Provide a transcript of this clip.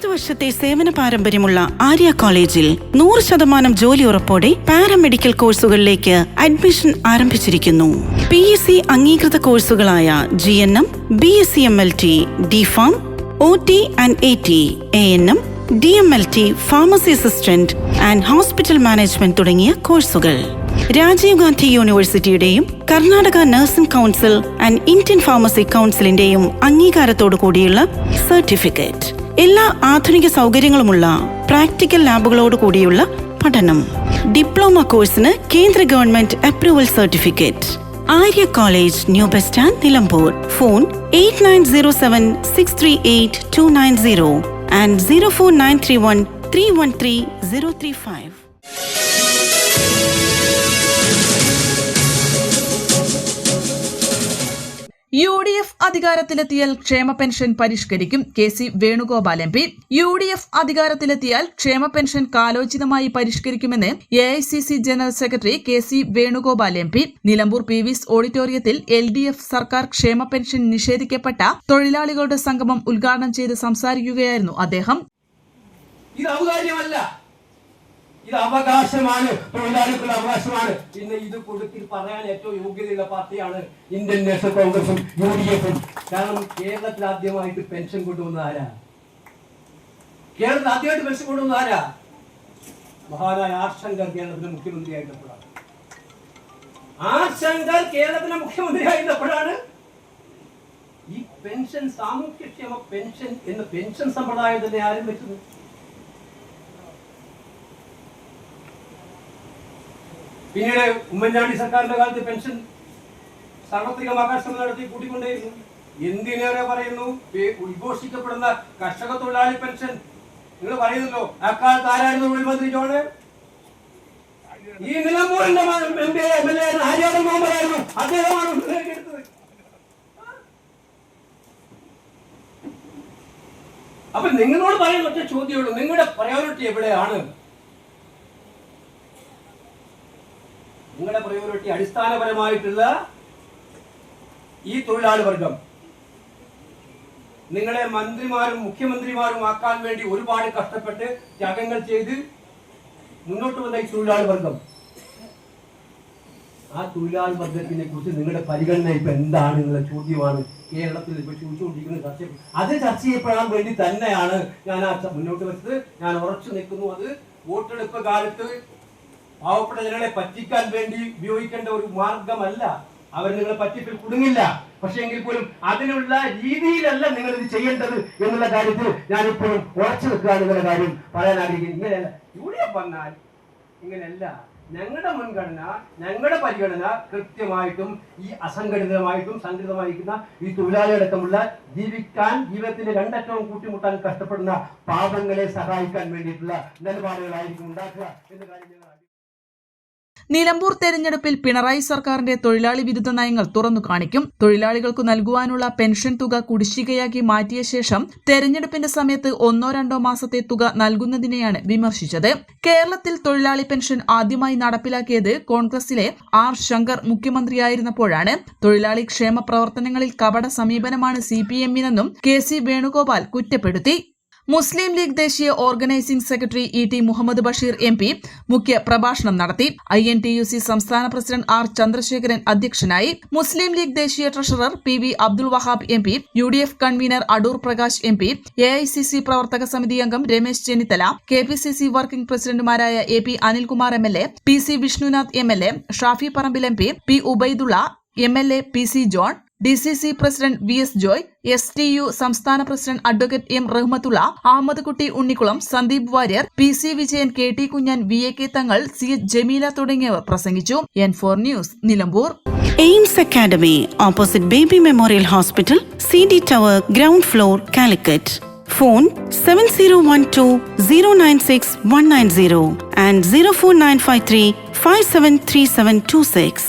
30 വർഷത്തെ സേവന പാരമ്പര്യമുള്ള ആര്യ കോളേജിൽ 100% ജോലി ഉറപ്പോടെ പാരാമെഡിക്കൽ കോഴ്സുകളിലേക്ക് അഡ്മിഷൻ ആരംഭിച്ചിരിക്കുന്നു. PSC അംഗീകൃത കോഴ്സുകളായ GNM, BSc MLT, DPharm, OT and AT, ANM, DMLT, Pharmacy Assistant and Hospital Management തുടങ്ങിയ കോഴ്സുകൾ രാജീവ് ഗാന്ധി യൂണിവേഴ്സിറ്റിയുടെയും Karnataka nursing council and Indian pharmacy കൗൺസിലിന്റെയും അംഗീകാരത്തോടു കൂടിയുള്ള സർട്ടിഫിക്കറ്റ്. എല്ലാ ആധുനിക സൗകര്യങ്ങളുമുള്ള പ്രാക്ടിക്കൽ ലാബുകളോട് കൂടിയുള്ള പഠനം. ഡിപ്ലോമ കോഴ്സിന് കേന്ദ്ര government approval certificate. Arya college, new bus stand, Nilambur. Phone 8907638290 and 04931313035. UDF അധികാരത്തിലെത്തിയാൽ ക്ഷേമ പെൻഷൻ പരിഷ്കരിക്കും. KC Venugopal MP. UDF അധികാരത്തിലെത്തിയാൽ ക്ഷേമ പെൻഷൻ കാലോചിതമായി പരിഷ്കരിക്കുമെന്ന് AICC general secretary KC Venugopal MP. Nilambur PVS ഓഡിറ്റോറിയത്തിൽ LDF സർക്കാർ ക്ഷേമ പെൻഷൻ നിഷേധിക്കപ്പെട്ട തൊഴിലാളികളുടെ സംഗമം ഉദ്ഘാടനം ചെയ്ത് സംസാരിക്കുകയായിരുന്നു അദ്ദേഹം. ഇത് അവകാശമാണ്, തൊഴിലാളികളുടെ അവകാശമാണ്. ഇന്ന് ഇത് കൊടുത്തിൽ പറയാൻ ഏറ്റവും യോഗ്യതയുള്ള പാർട്ടിയാണ് ഇന്ത്യൻ നാഷണൽ കോൺഗ്രസും UDFും. കാരണം കേരളത്തിൽ ആദ്യമായിട്ട് പെൻഷൻ കൊണ്ടുവന്ന ആരാ? കേരളത്തിൽ ആദ്യമായിട്ട് പെൻഷൻ കൊണ്ടുവന്ന ആരാ? മഹാനായ ആർ ശങ്കർ കേരളത്തിലെ മുഖ്യമന്ത്രിയായിരുന്നപ്പോഴാണ്. ആർ ശങ്കർ കേരളത്തിലെ മുഖ്യമന്ത്രിയായിരുന്നപ്പോഴാണ് ഈ പെൻഷൻ, സാമൂഹ്യക്ഷേമ പെൻഷൻ എന്ന പെൻഷൻ സമ്പ്രദായം തന്നെ ആരംഭിച്ചത്. പിന്നീട് ഉമ്മൻചാണ്ടി സർക്കാരിന്റെ കാലത്ത് പെൻഷൻ സാർവത്രികമാക്കാൻ ശ്രമം നടത്തി കൂട്ടിക്കൊണ്ടേയിരുന്നു. എന്തിനേറെ പറയുന്നു, ഉദ്ഘോഷിക്കപ്പെടുന്ന കർഷക തൊഴിലാളി പെൻഷൻ നിങ്ങൾ പറയുന്നല്ലോ. അക്കാലത്ത് ആരായിരുന്നു തൊഴിൽ മന്ത്രി? ജോണ്. ഈ നിലമ്പൂരിന്റെ MLA ആര്യാടൻ മുഹമ്മദായിരുന്നു. അദ്ദേഹമാണ് എടുത്തത്. അപ്പൊ നിങ്ങളോട് പറയുന്ന ഒറ്റ ചോദ്യമുള്ളൂ, നിങ്ങളുടെ പ്രയോറിറ്റി എവിടെയാണ്? നിങ്ങളുടെ പ്രയോറിറ്റി അടിസ്ഥാനപരമായിട്ടുള്ള ഈ തൊഴിലാളി വർഗം. നിങ്ങളെ മന്ത്രിമാരും മുഖ്യമന്ത്രിമാരും ആക്കാൻ വേണ്ടി ഒരുപാട് കഷ്ടപ്പെട്ട് ത്യാഗങ്ങൾ ചെയ്ത് മുന്നോട്ട് വന്ന ഈ തൊഴിലാളി വർഗം, ആ തൊഴിലാളി വർഗത്തിനെ കുറിച്ച് നിങ്ങളുടെ പരിഗണന ഇപ്പൊ എന്താണ് എന്നുള്ള ചോദ്യമാണ് കേരളത്തിൽ ഇപ്പൊ ചോദിച്ചുകൊണ്ടിരിക്കുന്നത്. അത് ചർച്ച ചെയ്യപ്പെടാൻ വേണ്ടി തന്നെയാണ് ഞാൻ മുന്നോട്ട് വെച്ചത്. ഞാൻ ഉറച്ചു നിൽക്കുന്നു. അത് വോട്ടെടുപ്പ് കാലത്ത് പാവപ്പെട്ട ജനങ്ങളെ പറ്റിക്കാൻ വേണ്ടി ഉപയോഗിക്കേണ്ട ഒരു മാർഗമല്ല. അവർ നിങ്ങളെ പറ്റിപ്പിൽ കുടുങ്ങില്ല. പക്ഷെ എങ്കിൽ പോലും അതിനുള്ള രീതിയിലല്ല നിങ്ങൾ ഇത് ചെയ്യേണ്ടത് എന്നുള്ള കാര്യത്തിൽ ഞാനിപ്പോഴും ഉറച്ചു നിൽക്കുക എന്നുള്ള കാര്യം പറയാൻ ആഗ്രഹിക്കുന്നു. ഇങ്ങനെയല്ല UDF വന്നാൽ ഇങ്ങനെയല്ല. ഞങ്ങളുടെ മുൻഗണന, ഞങ്ങളുടെ പരിഗണന കൃത്യമായിട്ടും ഈ അസംഘടിതമായിട്ടും സംഘടിതമായിരിക്കുന്ന ഈ തൊഴിലാളിയടക്കമുള്ള ജീവിതത്തിന്റെ രണ്ടറ്റവും കൂട്ടിമുട്ടാൻ കഷ്ടപ്പെടുന്ന പാവങ്ങളെ സഹായിക്കാൻ വേണ്ടിയിട്ടുള്ള നിലപാടുകളായിരിക്കും ഉണ്ടാക്കുക എന്ന കാര്യം. നിലമ്പൂർ തെരഞ്ഞെടുപ്പിൽ പിണറായി സർക്കാരിന്റെ തൊഴിലാളി വിരുദ്ധ നയങ്ങൾ തുറന്നു കാണിക്കും. തൊഴിലാളികൾക്കു നൽകുവാനുള്ള പെൻഷൻ തുക കുടിശ്ശികയാക്കി മാറ്റിയ ശേഷം തെരഞ്ഞെടുപ്പിന്റെ സമയത്ത് 1-2 മാസത്തെ തുക നൽകുന്നതിനെയാണ് വിമർശിച്ചത്. കേരളത്തിൽ തൊഴിലാളി പെൻഷൻ ആദ്യമായി നടപ്പിലാക്കിയത് കോൺഗ്രസിലെ ആർ ശങ്കർ മുഖ്യമന്ത്രിയായിരുന്നപ്പോഴാണ്. തൊഴിലാളി ക്ഷേമ പ്രവർത്തനങ്ങളിൽ കപട സമീപനമാണ് CPMനെന്നും KC വേണുഗോപാൽ കുറ്റപ്പെടുത്തി. മുസ്ലിം ലീഗ് ദേശീയ organizing secretary ET Muhammad Basheer MP മുഖ്യ പ്രഭാഷണം നടത്തി. INTUC സംസ്ഥാന പ്രസിഡന്റ് R ചന്ദ്രശേഖരൻ അധ്യക്ഷനായി. മുസ്ലിം ലീഗ് ദേശീയ treasurer PV Abdul Wahab MP, UDF convener Adoor Prakash MP, AICC പ്രവർത്തക സമിതി അംഗം രമേശ് ചെന്നിത്തല, KPCC വർക്കിംഗ് പ്രസിഡന്റുമാരായ AP Anilkumar MLA, PC Vishnunath MLA, Shafi Parambil MP, P Ubaidulla MLA, PC John, DCC president VS Joy, STU സംസ്ഥാന president advocate M Rahmathulla, Ahammad Kutty Unnikulam, Sandeep Warrier, PC Vijayan, KT കുഞ്ഞൻ, VAK തങ്ങൾ, CH Jameela തുടങ്ങിയവർ പ്രസംഗിച്ചു. N4 news, Nilambur. Aims Academy, opposite Baby Memorial Hospital, CD tower, ground floor, Calicut. Phone 7012096190 and 04953573726.